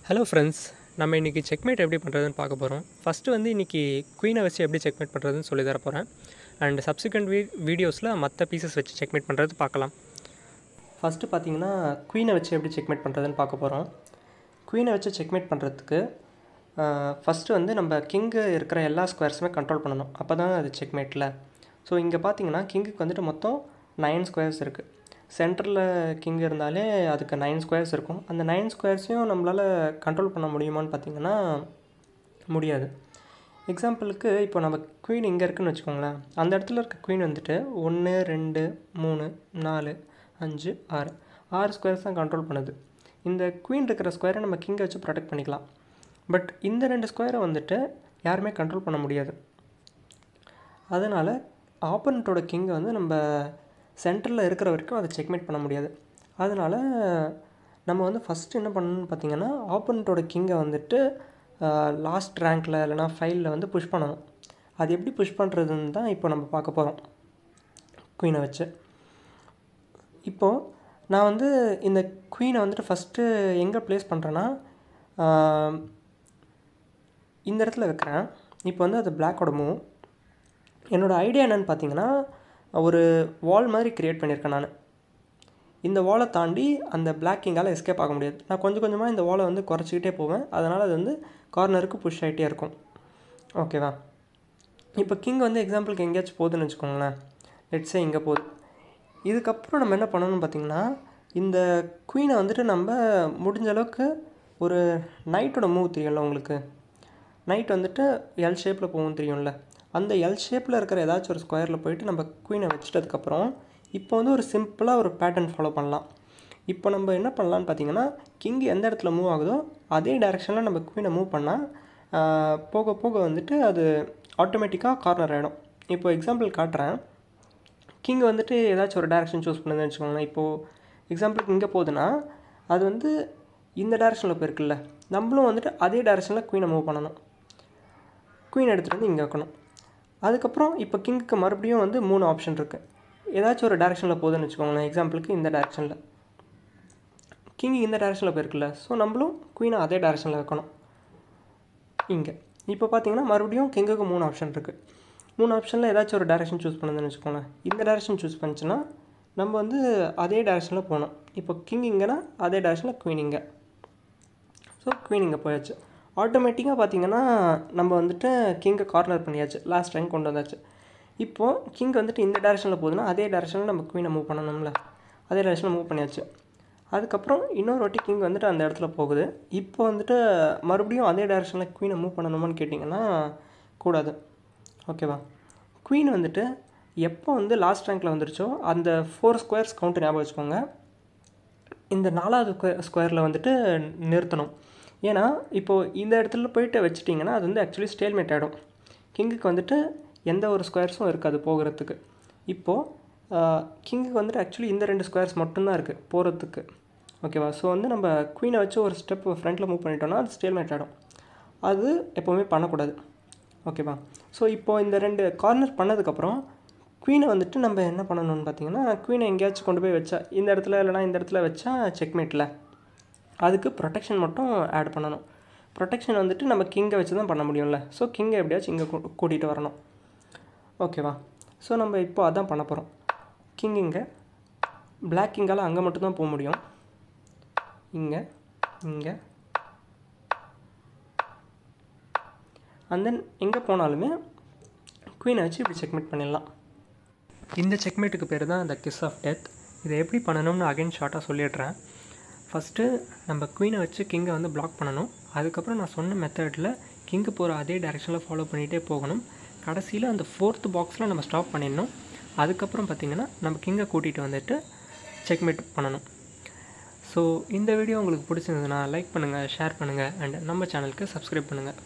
Hello friends, நம்ம இன்றைக்கி checkmate எப்படி பண்ணுறதுன்னு பார்க்க போகிறோம். ஃபஸ்ட்டு வந்து இன்றைக்கி குயினை வச்சு எப்படி செக்மேட் பண்ணுறதுன்னு சொல்லி தர போகிறேன். அண்ட் சப்சிக்வெண்ட் வீடியோஸில் மற்ற பீசஸ் வச்சு செக்மேட் பண்ணுறது பார்க்கலாம். ஃபஸ்ட்டு பார்த்தீங்கன்னா குயினை வச்சு எப்படி செக்மேட் பண்ணுறதுன்னு பார்க்க போகிறோம். குயினை வச்சு செக்மேட் பண்ணுறதுக்கு ஃபஸ்ட்டு வந்து நம்ம கிங்கு இருக்கிற எல்லா ஸ்கொயர்ஸுமே கண்ட்ரோல் பண்ணணும். அப்போ தான் அது செக்மேட்டில். ஸோ இங்கே பார்த்தீங்கன்னா கிங்குக்கு வந்துட்டு மொத்தம் 9 ஸ்கொயர்ஸ் இருக்குது. சென்டரில் கிங் இருந்தாலே அதுக்கு 9 ஸ்கொயர்ஸ் இருக்கும். அந்த 9 ஸ்கொயர்ஸையும் நம்மளால் கண்ட்ரோல் பண்ண முடியுமான்னு பார்த்தீங்கன்னா முடியாது. எக்ஸாம்பிளுக்கு இப்போ நம்ம குயின் இங்கே இருக்குதுன்னு வச்சுக்கோங்களேன். அந்த இடத்துல இருக்க குயின் வந்துட்டு 1 2 3 4 5 6 ஸ்கொயர்ஸ் தான் கண்ட்ரோல் பண்ணுது. இந்த குயின் இருக்கிற ஸ்கொயரை நம்ம கிங்கை வச்சு ப்ரொடெக்ட் பண்ணிக்கலாம். பட் இந்த 2 ஸ்கொயரை வந்துட்டு யாருமே கண்ட்ரோல் பண்ண முடியாது. அதனால் ஆப்போனண்ட்டோட கிங்கை வந்து நம்ம சென்டரில் இருக்கிற வரைக்கும் அதை செக்மேட் பண்ண முடியாது. அதனால் நம்ம வந்து ஃபஸ்ட்டு என்ன பண்ணணும்னு பார்த்திங்கன்னா, ஆப்போனண்ட்டோட கிங்கை வந்துட்டு லாஸ்ட் ரேங்க்கில் இல்லைனா ஃபைலில் வந்து புஷ் பண்ணணும். அது எப்படி புஷ் பண்ணுறதுன்னு தான் இப்போ நம்ம பார்க்க போகிறோம் குயினை வச்சு. இப்போது நான் வந்து இந்த குயினை வந்துட்டு ஃபஸ்ட்டு எங்கே ப்ளேஸ் பண்ணுறேன்னா இந்த இடத்துல வைக்கிறேன். இப்போ வந்து அது பிளாக்கோட மூவ். என்னோடய ஐடியா என்னென்னு பார்த்தீங்கன்னா, ஒரு வால் மாதிரி க்ரியேட் பண்ணியிருக்கேன் நான். இந்த வாலை தாண்டி அந்த பிளாக் கிங்கால் எஸ்கேப் ஆக முடியாது. நான் கொஞ்சம் கொஞ்சமாக இந்த வாலை வந்து குறைச்சிக்கிட்டே போவேன். அதனால் அது வந்து கார்னருக்கு புஷ் ஆகிட்டே இருக்கும். ஓகேவா? இப்போ கிங் வந்து எக்ஸாம்பிளுக்கு எங்கேயாச்சும் போகுதுன்னு வச்சுக்கோங்களேன். லெட்ஸே இங்கே போகுது. இதுக்கப்புறம் நம்ம என்ன பண்ணணும்னு பார்த்திங்கன்னா, இந்த குயினை வந்துட்டு நம்ம முடிஞ்ச அளவுக்கு ஒரு நைட்டோட மூவ் தெரியும்ல உங்களுக்கு. நைட் வந்துட்டு எல் ஷேப்பில் போகும் தெரியும்ல. அந்த எல் ஷேப்பில் இருக்கிற ஏதாச்சும் ஒரு ஸ்கொயரில் போயிட்டு நம்ம குயினை வச்சிட்டதுக்கப்புறம் இப்போ வந்து ஒரு சிம்பிளாக ஒரு பேட்டர்ன் ஃபாலோ பண்ணலாம். இப்போ நம்ம என்ன பண்ணலான்னு பார்த்தீங்கன்னா, கிங் எந்த இடத்துல மூவ் ஆகுதோ அதே டைரெக்ஷனில் நம்ம குயினை மூவ் பண்ணால் போக போக வந்துட்டு அது ஆட்டோமேட்டிக்காக கார்னர் ஆகிடும். இப்போ எக்ஸாம்பிள் காட்டுறேன். கிங் வந்துட்டு ஏதாச்சும் ஒரு டைரெக்ஷன் சூஸ் பண்ணுதுன்னு வச்சுக்கோங்களேன். இப்போது எக்ஸாம்பிளுக்கு இங்கே போகுதுன்னா அது வந்து இந்த டைரெக்ஷனில் போயிருக்குல்ல, நம்மளும் வந்துட்டு அதே டைரெக்ஷனில் குயினை மூவ் பண்ணணும். குயின் எடுத்துகிட்டு வந்து இங்கே வைக்கணும். அதுக்கப்புறம் இப்போ கிங்குக்கு மறுபடியும் வந்து 3 ஆப்ஷன் இருக்குது. ஏதாச்சும் ஒரு டைரெக்ஷனில் போகுதுன்னு வச்சுக்கோங்களேன். எக்ஸாம்பிளுக்கு இந்த டைரெக்ஷனில் கிங் இந்த டைரெக்ஷனில் போயிருக்குல்ல. ஸோ நம்மளும் குயினை அதே டைரெக்ஷனில் வைக்கணும் இங்கே. இப்போ பார்த்தீங்கன்னா மறுபடியும் கிங்குக்கு 3 ஆப்ஷன் இருக்குது. 3 ஆப்ஷனில் ஏதாச்சும் ஒரு டைரெக்ஷன் சூஸ் பண்ணுதுன்னு வச்சுக்கோங்களேன். இந்த டைரெக்ஷன் சூஸ் பண்ணிச்சுன்னா நம்ம வந்து அதே டைரெக்ஷனில் போகணும். இப்போ கிங் இங்கேனா அதே டைரெக்ஷனில் குயின் இங்கே. ஸோ குயின் இங்கே போயாச்சு. ஆட்டோமேட்டிக்காக பார்த்திங்கன்னா நம்ம வந்துட்டு கிங்கை கார்னர் பண்ணியாச்சு. லாஸ்ட் ரேங்க் கொண்டு வந்தாச்சு. இப்போது கிங் வந்துட்டு இந்த டைரெக்ஷனில் போகுதுன்னா அதே டைரெக்ஷனில் நம்ம குயினை மூவ் பண்ணணும்ல. அதே டைரெக்ஷனில் மூவ் பண்ணியாச்சு. அதுக்கப்புறம் இன்னொரு வாட்டி கிங் வந்துட்டு அந்த இடத்துல போகுது. இப்போ வந்துட்டு மறுபடியும் அதே டைரெக்ஷனில் குயினை மூவ் பண்ணணுமான்னு கேட்டிங்கன்னா கூடாது. ஓகேவா? குயின் வந்துட்டு எப்போ வந்து லாஸ்ட் ரேங்க்கில் வந்துருச்சோ அந்த 4 ஸ்கொயர்ஸ் கவுண்ட் ஞாபகம் வச்சுக்கோங்க. இந்த 4வது ஸ்கொயரில் வந்துட்டு நிறுத்தணும். ஏன்னா இப்போது இந்த இடத்துல போயிட்டு வச்சிட்டிங்கன்னா அது வந்து ஆக்சுவலி ஸ்டேல்மேட் ஆகிடும். கிங்குக்கு வந்துட்டு எந்த ஒரு ஸ்கொயர்ஸும் இருக்காது போகிறதுக்கு. இப்போது கிங்குக்கு வந்துட்டு ஆக்சுவலி இந்த 2 ஸ்கொயர்ஸ் மட்டும்தான் இருக்குது போகிறதுக்கு. ஓகேவா? ஸோ வந்து நம்ம குயினை வச்சு ஒரு ஸ்டெப் ஃப்ரண்ட்டில் மூவ் பண்ணிட்டோம்னா அது ஸ்டேல்மேட் ஆகிடும். அது எப்போவுமே பண்ணக்கூடாது. ஓகேவா? ஸோ இப்போது இந்த 2 கார்னர் பண்ணதுக்கப்புறம் குயினை வந்துட்டு நம்ம என்ன பண்ணணும்னு பார்த்தீங்கன்னா, குயினை எங்கேயாச்சும் கொண்டு போய் வச்சா இந்த இடத்துல இல்லைனா இந்த இடத்துல வச்சா செக்மேட்டில். அதுக்கு ப்ரொடெக்ஷன் மட்டும் ஆட் பண்ணணும். ப்ரொடெக்ஷன் வந்துட்டு நம்ம கிங்கை வச்சு தான் பண்ண முடியும்ல. ஸோ கிங்கை எப்படியாச்சும் இங்கே கூட்டிகிட்டு வரணும். ஓகேவா? ஸோ நம்ம இப்போ அதான் பண்ண போகிறோம். கிங் இங்கே, பிளாக் கிங்கால் அங்கே மட்டும்தான் போக முடியும். இங்கே இங்கே அண்ட் தென் எங்கே போனாலுமே குயினை வச்சு இப்படி செக்மேட் பண்ணிடலாம். இந்த செக்மேட்டுக்கு பேர் தான் த கிஸ் ஆஃப் டெத். இதை எப்படி பண்ணணும்னு அகைன் ஷார்ட்டாக சொல்லிடுறேன். ஃபஸ்ட்டு நம்ம குயினை வச்சு கிங்கை வந்து பிளாக் பண்ணணும். அதுக்கப்புறம் நான் சொன்ன மெத்தடில் கிங்கு போகிற அதே டைரெக்ஷனில் ஃபாலோ பண்ணிகிட்டே போகணும். கடைசியில் அந்த 4th பாக்ஸில் நம்ம ஸ்டாப் பண்ணிடணும். அதுக்கப்புறம் பார்த்திங்கன்னா நம்ம கிங்கை கூட்டிகிட்டு வந்துட்டு செக்மேட் பண்ணணும். ஸோ இந்த வீடியோ உங்களுக்கு பிடிச்சிருந்ததுன்னா லைக் பண்ணுங்கள், ஷேர் பண்ணுங்கள் அண்ட் நம்ம சேனலுக்கு சப்ஸ்கிரைப் பண்ணுங்கள்.